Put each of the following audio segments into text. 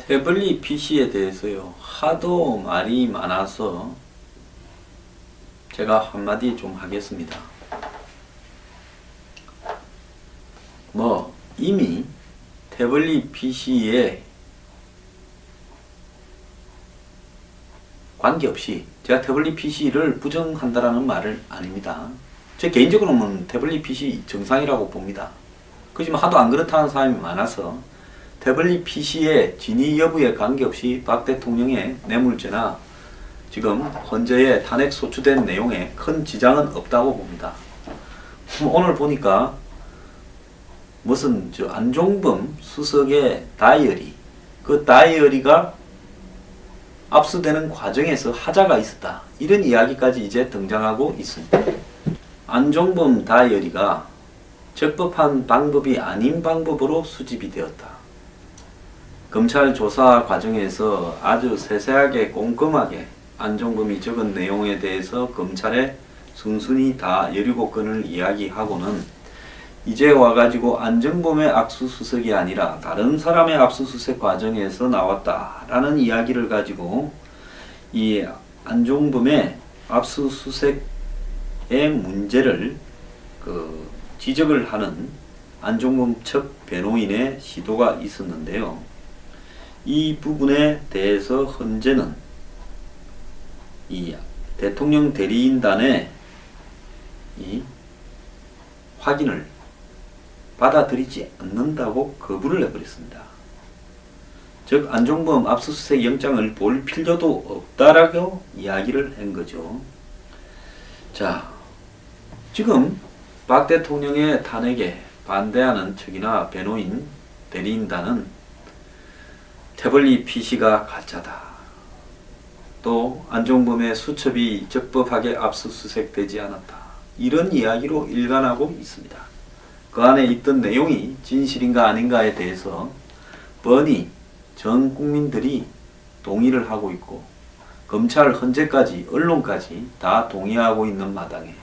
태블릿 PC에 대해서요, 하도 말이 많아서 제가 한마디 좀 하겠습니다. 이미 태블릿 PC에 관계없이, 제가 태블릿 PC를 부정한다라는 말을 아닙니다. 제 개인적으로는 태블릿 PC 정상이라고 봅니다. 그렇지만 하도 안 그렇다는 사람이 많아서 태블릿 PC의 진위 여부에 관계없이 박 대통령의 뇌물죄나 지금 헌재에 탄핵 소추된 내용에 큰 지장은 없다고 봅니다. 오늘 보니까 무슨 안종범 수석의 다이어리, 그 다이어리가 압수되는 과정에서 하자가 있었다, 이런 이야기까지 이제 등장하고 있습니다. 안종범 다이어리가 적법한 방법이 아닌 방법으로 수집이 되었다. 검찰 조사 과정에서 아주 세세하게 꼼꼼하게 안종범이 적은 내용에 대해서 검찰에 순순히 다 17건을 이야기하고는 이제 와가지고 안종범의 압수수색이 아니라 다른 사람의 압수수색 과정에서 나왔다라는 이야기를 가지고 이 안종범의 압수수색의 문제를 지적을 하는 안종범 측 변호인의 시도가 있었는데요. 이 부분에 대해서 헌재는 이 대통령 대리인단의 이 확인을 받아들이지 않는다고 거부를 해버렸습니다. 즉 안종범 압수수색 영장을 볼 필요도 없다라고 이야기를 한 거죠. 자, 지금 박 대통령의 탄핵에 반대하는 측이나 변호인, 대리인단은 태블릿 PC가 가짜다, 또 안종범의 수첩이 적법하게 압수수색되지 않았다, 이런 이야기로 일관하고 있습니다. 그 안에 있던 내용이 진실인가 아닌가에 대해서 뻔히 전 국민들이 동의를 하고 있고 검찰, 헌재까지, 언론까지 다 동의하고 있는 마당에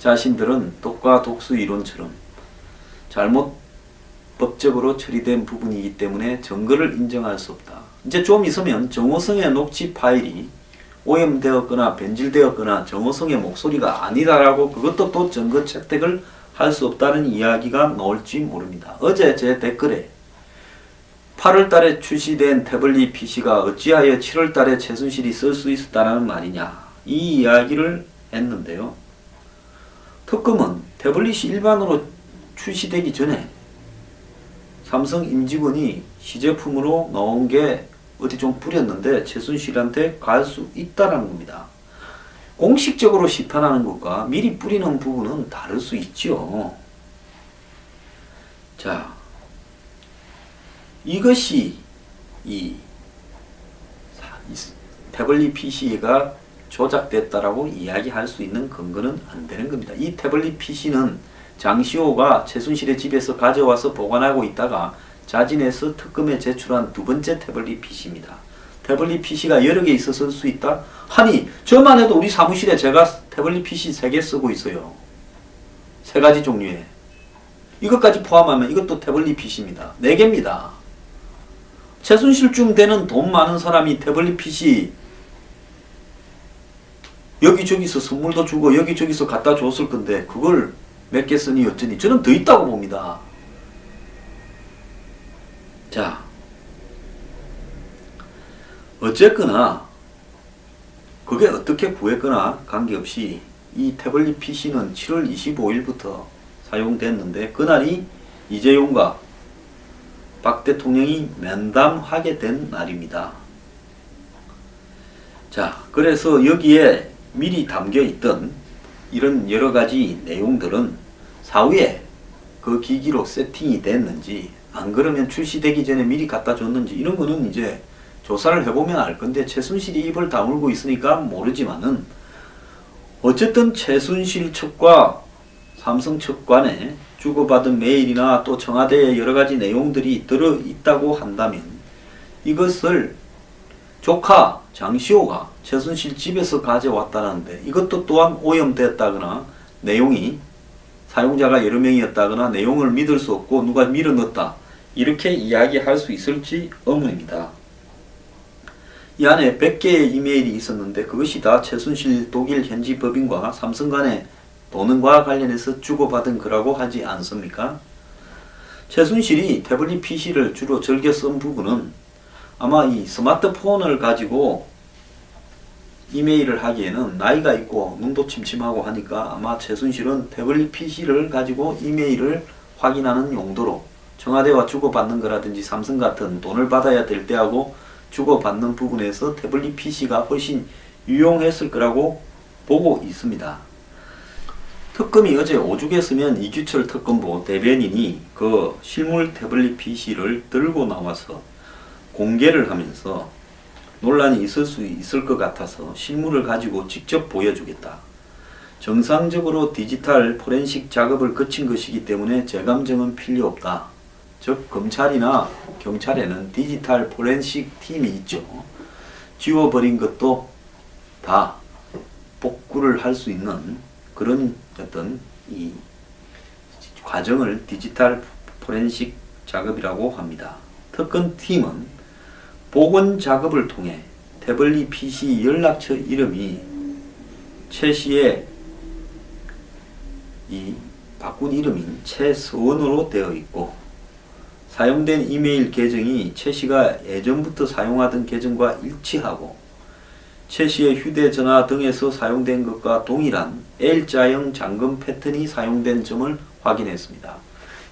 자신들은 독과 독수 이론처럼 잘못 법적으로 처리된 부분이기 때문에 증거를 인정할 수 없다. 이제 좀 있으면 정호성의 녹취 파일이 오염되었거나 변질되었거나 정호성의 목소리가 아니다라고 그것도 또 증거 채택을 할 수 없다는 이야기가 나올지 모릅니다. 어제 제 댓글에 8월달에 출시된 태블릿 PC가 어찌하여 7월달에 최순실이 쓸 수 있었다는 말이냐, 이 이야기를 했는데요. 특검은 태블릿이 일반으로 출시되기 전에 삼성 임직원이 시제품으로 나온 게 어디 좀 뿌렸는데 최순실한테 갈 수 있다는 겁니다. 공식적으로 시판하는 것과 미리 뿌리는 부분은 다를 수 있죠. 자, 이것이 이 태블릿 PC가 조작됐다라고 이야기할 수 있는 근거는 안 되는 겁니다. 이 태블릿 PC는 장시호가 최순실의 집에서 가져와서 보관하고 있다가 자진해서 특검에 제출한 두 번째 태블릿 PC입니다. 태블릿 PC가 여러 개 있었을 수 있다? 아니, 저만 해도 우리 사무실에 제가 태블릿 PC 3개 쓰고 있어요. 3가지 종류의. 이것까지 포함하면 이것도 태블릿 PC입니다. 4개입니다. 최순실쯤 되는 돈 많은 사람이 태블릿 PC 여기저기서 선물도 주고 여기저기서 갖다 줬을 건데 그걸 몇 개 쓰니 어쩌니, 저는 더 있다고 봅니다. 자, 어쨌거나 그게 어떻게 구했거나 관계없이 이 태블릿 PC는 7월 25일부터 사용됐는데 그날이 이재용과 박 대통령이 면담하게 된 날입니다. 자, 그래서 여기에 미리 담겨 있던 이런 여러 가지 내용들은 사후에 그 기기로 세팅이 됐는지, 안 그러면 출시되기 전에 미리 갖다 줬는지, 이런 거는 이제 조사를 해보면 알 건데 최순실이 입을 다물고 있으니까 모르지만은 어쨌든 최순실 측과 삼성 측 간에 주고받은 메일이나 또 청와대의 여러 가지 내용들이 들어있다고 한다면 이것을 조카 장시호가 최순실 집에서 가져왔다는데 이것도 또한 오염됐다거나 내용이 사용자가 여러 명이었다거나 내용을 믿을 수 없고 누가 밀어넣었다, 이렇게 이야기할 수 있을지 의문입니다. 이 안에 100개의 이메일이 있었는데 그것이 다 최순실 독일 현지 법인과 삼성 간의 도능과 관련해서 주고받은 거라고 하지 않습니까? 최순실이 태블릿 PC를 주로 즐겨 쓴 부분은 아마 이 스마트폰을 가지고 이메일을 하기에는 나이가 있고 눈도 침침하고 하니까 아마 최순실은 태블릿 PC를 가지고 이메일을 확인하는 용도로 청와대와 주고받는 거라든지 삼성 같은 돈을 받아야 될 때하고 주고받는 부분에서 태블릿 PC가 훨씬 유용했을 거라고 보고 있습니다. 특검이 어제 오죽했으면 이규철 특검보 대변인이 그 실물 태블릿 PC를 들고 나와서 공개를 하면서 논란이 있을 수 있을 것 같아서 실물을 가지고 직접 보여주겠다. 정상적으로 디지털 포렌식 작업을 거친 것이기 때문에 재감정은 필요 없다. 즉 검찰이나 경찰에는 디지털 포렌식 팀이 있죠. 지워버린 것도 다 복구를 할 수 있는 그런 어떤 이 과정을 디지털 포렌식 작업이라고 합니다. 특검팀은 복원 작업을 통해 태블릿 PC 연락처 이름이 최 씨의 이 바꾼 이름인 최서원으로 되어 있고 사용된 이메일 계정이 최 씨가 예전부터 사용하던 계정과 일치하고 최 씨의 휴대전화 등에서 사용된 것과 동일한 L자형 잠금 패턴이 사용된 점을 확인했습니다.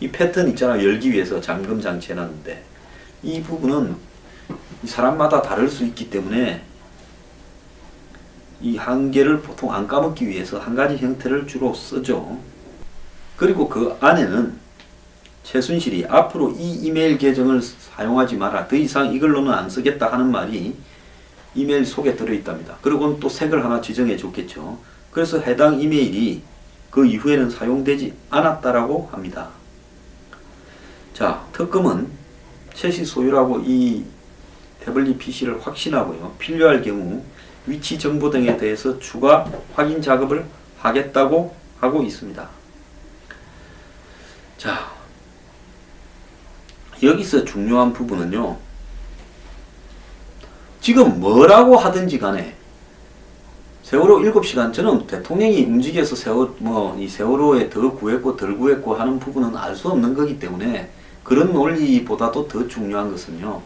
이 패턴 있잖아요. 열기 위해서 잠금 장치 해놨는데 이 부분은 사람마다 다를 수 있기 때문에 이 한 개를 보통 안 까먹기 위해서 한 가지 형태를 주로 쓰죠. 그리고 그 안에는 최순실이 앞으로 이 이메일 계정을 사용하지 마라. 더 이상 이걸로는 안 쓰겠다 하는 말이 이메일 속에 들어있답니다. 그리고는 또 색을 하나 지정해 줬겠죠. 그래서 해당 이메일이 그 이후에는 사용되지 않았다라고 합니다. 자, 특검은 최씨 소유라고 이 태블릿 PC를 확신하고요. 필요할 경우 위치 정보 등에 대해서 추가 확인 작업을 하겠다고 하고 있습니다. 자, 여기서 중요한 부분은요. 지금 뭐라고 하든지 간에 세월호 7시간 저는 대통령이 움직여서 이 세월호에 더 구했고 덜 구했고 하는 부분은 알 수 없는 거기 때문에 그런 논리보다도 더 중요한 것은요.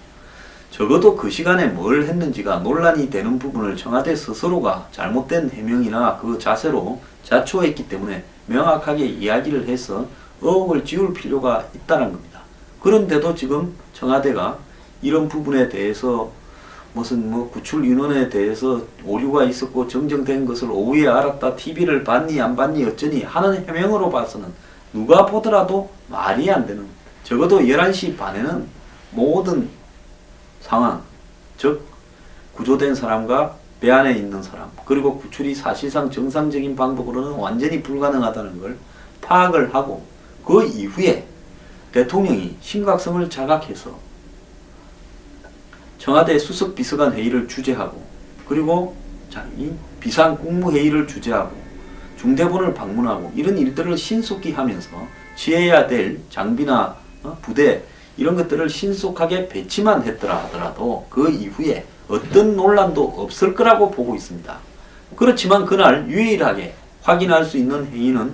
적어도 그 시간에 뭘 했는지가 논란이 되는 부분을 청와대 스스로가 잘못된 해명이나 그 자세로 자초했기 때문에 명확하게 이야기를 해서 의혹을 지울 필요가 있다는 겁니다. 그런데도 지금 청와대가 이런 부분에 대해서 무슨 구출 인원에 대해서 오류가 있었고 정정된 것을 오후에 알았다. TV를 봤니 안 봤니 어쩌니 하는 해명으로 봐서는 누가 보더라도 말이 안 되는, 적어도 11시 반에는 모든 상황, 즉 구조된 사람과 배 안에 있는 사람 그리고 구출이 사실상 정상적인 방법으로는 완전히 불가능하다는 걸 파악을 하고 그 이후에 대통령이 심각성을 자각해서 청와대 수석 비서관 회의를 주재하고 그리고 이 비상 국무회의를 주재하고 중대본을 방문하고 이런 일들을 신속히 하면서 취해야 될 장비나 부대 이런 것들을 신속하게 배치만 했더라 하더라도 그 이후에 어떤 논란도 없을 거라고 보고 있습니다. 그렇지만 그날 유일하게 확인할 수 있는 행위는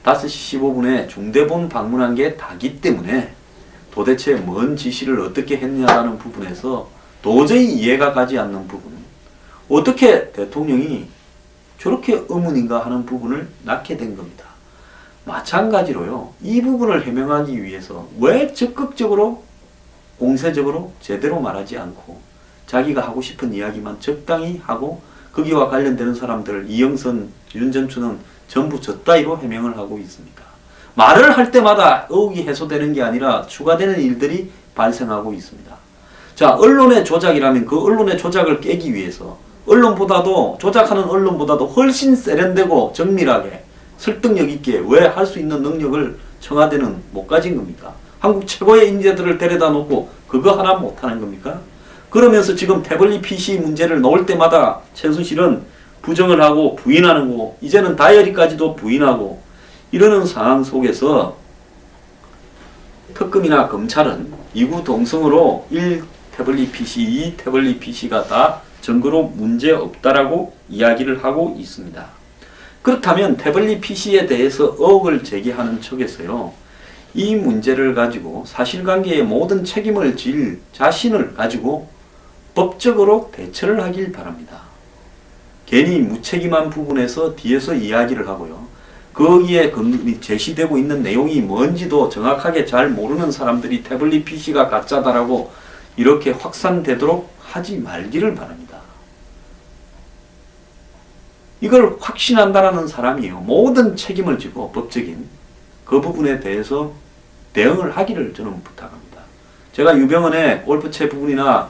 5시 15분에 중대본 방문한 게 다기 때문에 도대체 뭔 지시를 어떻게 했냐라는 부분에서 도저히 이해가 가지 않는 부분, 어떻게 대통령이 저렇게 의문인가 하는 부분을 낳게 된 겁니다. 마찬가지로요. 이 부분을 해명하기 위해서 왜 적극적으로 공세적으로 제대로 말하지 않고 자기가 하고 싶은 이야기만 적당히 하고 거기와 관련되는 사람들 이영선, 윤전추는 전부 저 따위로 해명을 하고 있습니까? 말을 할 때마다 의혹이 해소되는 게 아니라 추가되는 일들이 발생하고 있습니다. 자, 언론의 조작이라면 그 언론의 조작을 깨기 위해서 언론보다도 조작하는 언론보다도 훨씬 세련되고 정밀하게 설득력 있게 왜 할 수 있는 능력을 청와대는 못 가진 겁니까? 한국 최고의 인재들을 데려다 놓고 그거 하나 못하는 겁니까? 그러면서 지금 태블릿 PC 문제를 놓을 때마다 최순실은 부정을 하고 부인하는 거고 이제는 다이어리까지도 부인하고 이러는 상황 속에서 특검이나 검찰은 이구동성으로 태블릿 PC, 이 태블릿 PC가 다 증거로 문제 없다라고 이야기를 하고 있습니다. 그렇다면 태블릿 PC에 대해서 의혹을 제기하는 측에서요, 이 문제를 가지고 사실관계의 모든 책임을 질 자신을 가지고 법적으로 대처를 하길 바랍니다. 괜히 무책임한 부분에서 뒤에서 이야기를 하고요, 거기에 제시되고 있는 내용이 뭔지도 정확하게 잘 모르는 사람들이 태블릿 PC가 가짜다라고 이렇게 확산되도록 하지 말기를 바랍니다. 이걸 확신한다라는 사람이요, 모든 책임을 지고 법적인 그 부분에 대해서 대응을 하기를 저는 부탁합니다. 제가 유병헌의 골프채 부분이나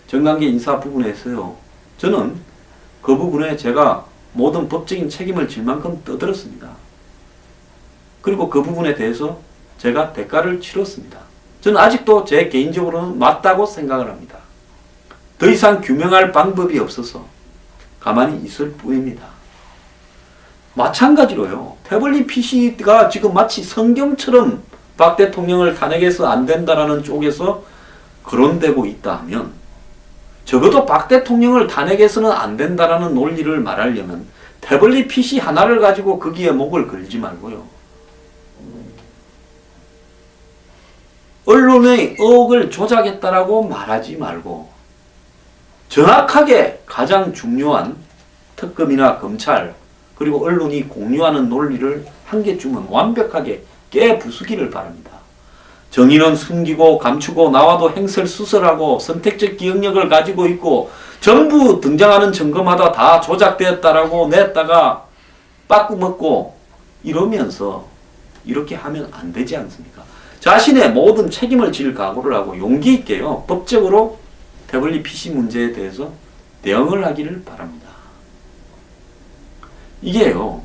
정관계 인사 부분에서요, 저는 그 부분에 제가 모든 법적인 책임을 질 만큼 떠들었습니다. 그리고 그 부분에 대해서 제가 대가를 치렀습니다. 저는 아직도 제 개인적으로는 맞다고 생각을 합니다. 더 이상 규명할 방법이 없어서 가만히 있을 뿐입니다. 마찬가지로요, 태블릿 PC가 지금 마치 성경처럼 박 대통령을 탄핵해서 안 된다라는 쪽에서 거론되고 있다 하면, 적어도 박 대통령을 탄핵해서는 안 된다라는 논리를 말하려면 태블릿 PC 하나를 가지고 거기에 목을 걸지 말고요, 언론의 의혹을 조작했다라고 말하지 말고 정확하게 가장 중요한 특검이나 검찰 그리고 언론이 공유하는 논리를 한 개쯤은 완벽하게 깨부수기를 바랍니다. 정의는 숨기고 감추고 나와도 행설수설하고 선택적 기억력을 가지고 있고 전부 등장하는 증거마다 다 조작되었다라고 냈다가 빠꾸 먹고 이러면서 이렇게 하면 안 되지 않습니까? 자신의 모든 책임을 질 각오를 하고 용기 있게요, 법적으로 태블릿 PC 문제에 대해서 대응을 하기를 바랍니다. 이게요,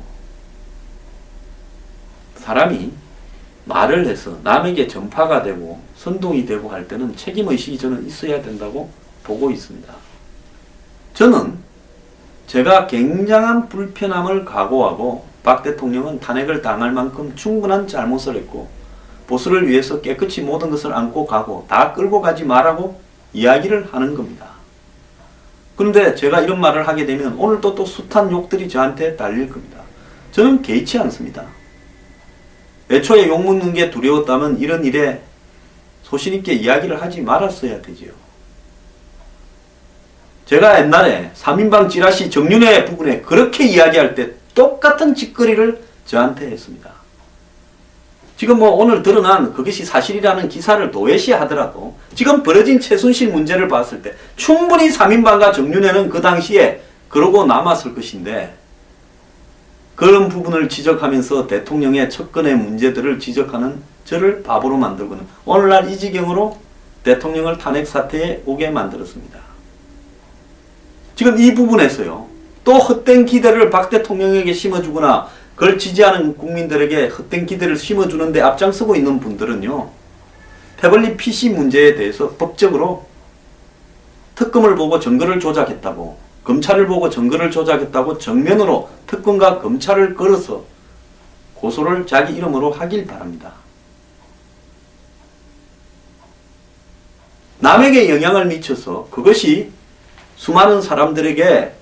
사람이 말을 해서 남에게 전파가 되고 선동이 되고 할 때는 책임의식이 저는 있어야 된다고 보고 있습니다. 저는 제가 굉장한 불편함을 각오하고 박 대통령은 탄핵을 당할 만큼 충분한 잘못을 했고 보수를 위해서 깨끗이 모든 것을 안고 가고 다 끌고 가지 말라고 이야기를 하는 겁니다. 그런데 제가 이런 말을 하게 되면 오늘도 또 숱한 욕들이 저한테 달릴 겁니다. 저는 개의치 않습니다. 애초에 욕먹는 게 두려웠다면 이런 일에 소신있게 이야기를 하지 말았어야 되지요. 제가 옛날에 3인방 찌라시 정윤회 부분에 그렇게 이야기할 때 똑같은 짓거리를 저한테 했습니다. 지금 오늘 드러난 그것이 사실이라는 기사를 도외시하더라도 지금 벌어진 최순실 문제를 봤을 때 충분히 3인방과 정윤회는 그 당시에 그러고 남았을 것인데, 그런 부분을 지적하면서 대통령의 척근의 문제들을 지적하는 저를 바보로 만들고는 오늘날 이 지경으로 대통령을 탄핵 사태에 오게 만들었습니다. 지금 이 부분에서요, 또 헛된 기대를 박 대통령에게 심어주거나 그걸 지지하는 국민들에게 헛된 기대를 심어주는데 앞장서고 있는 분들은요, 태블릿 PC 문제에 대해서 법적으로 특검을 보고 증거를 조작했다고, 검찰을 보고 증거를 조작했다고 정면으로 특검과 검찰을 걸어서 고소를 자기 이름으로 하길 바랍니다. 남에게 영향을 미쳐서 그것이 수많은 사람들에게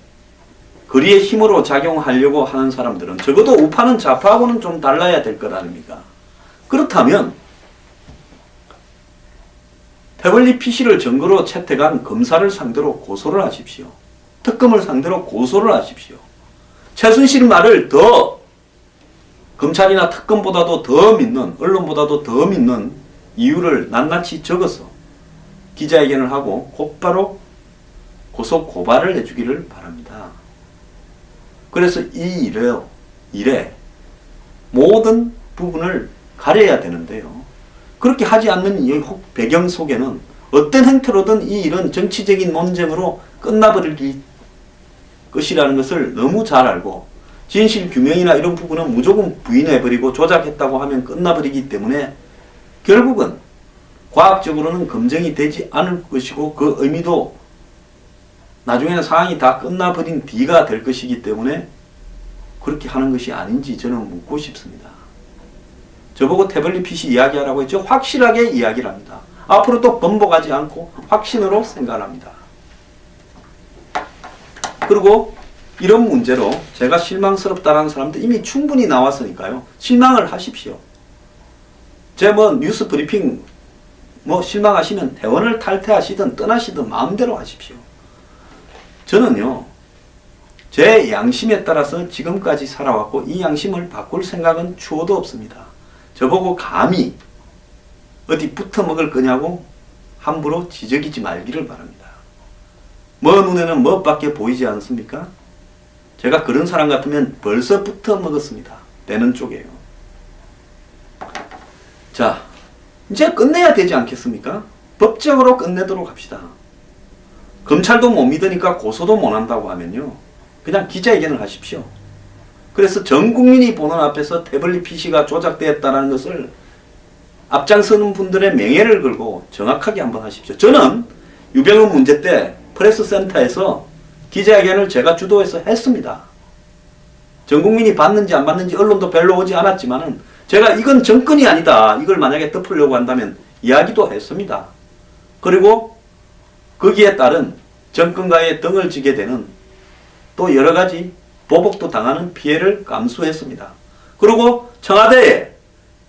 거리의 힘으로 작용하려고 하는 사람들은 적어도 우파는 좌파하고는 좀 달라야 될 것 아닙니까? 그렇다면 태블릿 PC를 증거로 채택한 검사를 상대로 고소를 하십시오. 특검을 상대로 고소를 하십시오. 최순실 말을 더 검찰이나 특검보다도 더 믿는, 언론보다도 더 믿는 이유를 낱낱이 적어서 기자회견을 하고 곧바로 고소 고발을 해주기를 바랍니다. 그래서 이 일에 모든 부분을 가려야 되는데요, 그렇게 하지 않는 이 배경 속에는 어떤 행태로든 이 일은 정치적인 논쟁으로 끝나버릴 것이라는 것을 너무 잘 알고, 진실 규명이나 이런 부분은 무조건 부인해버리고 조작했다고 하면 끝나버리기 때문에 결국은 과학적으로는 검증이 되지 않을 것이고 그 의미도 나중에는 상황이 다 끝나버린 뒤가 될 것이기 때문에 그렇게 하는 것이 아닌지 저는 묻고 싶습니다. 저보고 태블릿 PC 이야기하라고 했죠. 확실하게 이야기를 합니다. 앞으로도 번복하지 않고 확신으로 생각합니다. 그리고 이런 문제로 제가 실망스럽다는 사람들 이미 충분히 나왔으니까요. 실망을 하십시오. 제 뉴스 브리핑 실망하시면 대원을 탈퇴하시든 떠나시든 마음대로 하십시오. 저는요. 제 양심에 따라서 지금까지 살아왔고 이 양심을 바꿀 생각은 추호도 없습니다. 저보고 감히 어디 붙어 먹을 거냐고 함부로 지적이지 말기를 바랍니다. 눈에는 멋밖에 보이지 않습니까? 제가 그런 사람 같으면 벌써 붙어 먹었습니다. 되는 쪽이에요. 자, 이제 끝내야 되지 않겠습니까? 법적으로 끝내도록 합시다. 검찰도 못 믿으니까 고소도 못 한다고 하면요. 그냥 기자회견을 하십시오. 그래서 전 국민이 보는 앞에서 태블릿 PC가 조작되었다는 것을 앞장서는 분들의 명예를 걸고 정확하게 한번 하십시오. 저는 유병헌 문제 때 프레스센터에서 기자회견을 제가 주도해서 했습니다. 전 국민이 봤는지 안 봤는지 언론도 별로 오지 않았지만은 제가 이건 정권이 아니다. 이걸 만약에 덮으려고 한다면 이야기도 했습니다. 그리고 거기에 따른 정권과의 등을 지게 되는 또 여러 가지 보복도 당하는 피해를 감수했습니다. 그리고 청와대에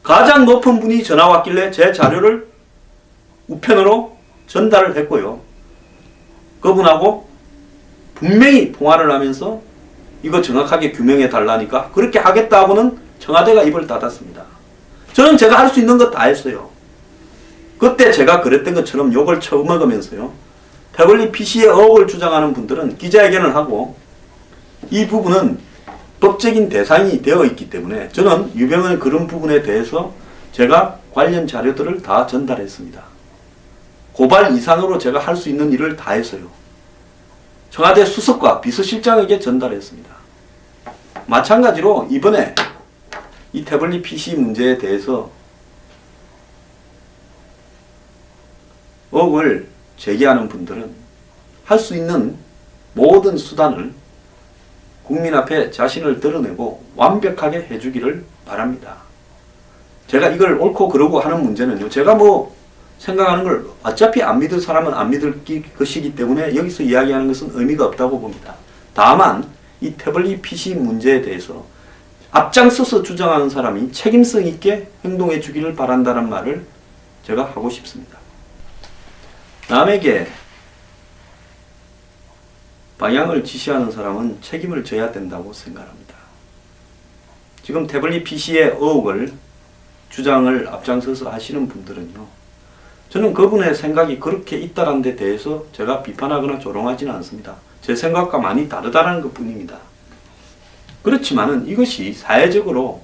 가장 높은 분이 전화 왔길래 제 자료를 우편으로 전달을 했고요. 그분하고 분명히 통화를 하면서 이거 정확하게 규명해 달라니까 그렇게 하겠다고는 청와대가 입을 닫았습니다. 저는 제가 할 수 있는 거 다 했어요. 그때 제가 그랬던 것처럼 욕을 처먹으면서요. 태블릿 PC의 의혹을 주장하는 분들은 기자회견을 하고 이 부분은 법적인 대상이 되어 있기 때문에 저는 유병헌의 그런 부분에 대해서 제가 관련 자료들을 다 전달했습니다. 고발 이상으로 제가 할 수 있는 일을 다 했어요. 청와대 수석과 비서실장에게 전달했습니다. 마찬가지로 이번에 이 태블릿 PC 문제에 대해서 의혹을 제기하는 분들은 할 수 있는 모든 수단을 국민 앞에 자신을 드러내고 완벽하게 해주기를 바랍니다. 제가 이걸 옳고 그르고 하는 문제는요. 제가 생각하는 걸 어차피 안 믿을 사람은 안 믿을 것이기 때문에 여기서 이야기하는 것은 의미가 없다고 봅니다. 다만 이 태블릿 PC 문제에 대해서 앞장서서 주장하는 사람이 책임성 있게 행동해 주기를 바란다는 말을 제가 하고 싶습니다. 남에게 방향을 지시하는 사람은 책임을 져야 된다고 생각합니다. 지금 태블릿 PC의 의혹을 주장을 앞장서서 하시는 분들은요. 저는 그분의 생각이 그렇게 있다는 데 대해서 제가 비판하거나 조롱하지는 않습니다. 제 생각과 많이 다르다는 것 뿐입니다. 그렇지만은 이것이 사회적으로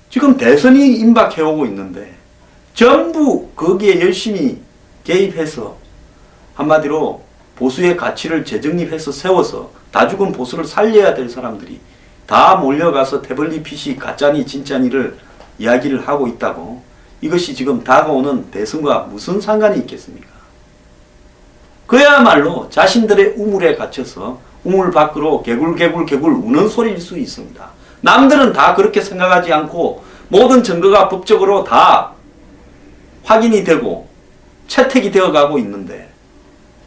지금 대선이 임박해오고 있는데 전부 거기에 열심히 개입해서 한마디로 보수의 가치를 재정립해서 세워서 다 죽은 보수를 살려야 될 사람들이 다 몰려가서 태블릿 PC 가짜니 진짜니를 이야기를 하고 있다고 이것이 지금 다가오는 대선과 무슨 상관이 있겠습니까? 그야말로 자신들의 우물에 갇혀서 우물 밖으로 개굴 우는 소리일 수 있습니다. 남들은 다 그렇게 생각하지 않고 모든 증거가 법적으로 다 확인이 되고 채택이 되어가고 있는데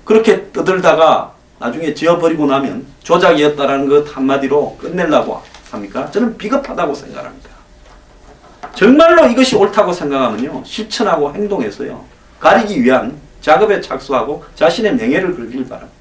그렇게 떠들다가 나중에 지어버리고 나면 조작이었다라는 것 한마디로 끝내려고 합니까? 저는 비겁하다고 생각합니다. 정말로 이것이 옳다고 생각하면요. 실천하고 행동해서요. 가리기 위한 작업에 착수하고 자신의 명예를 걸길 바랍니다.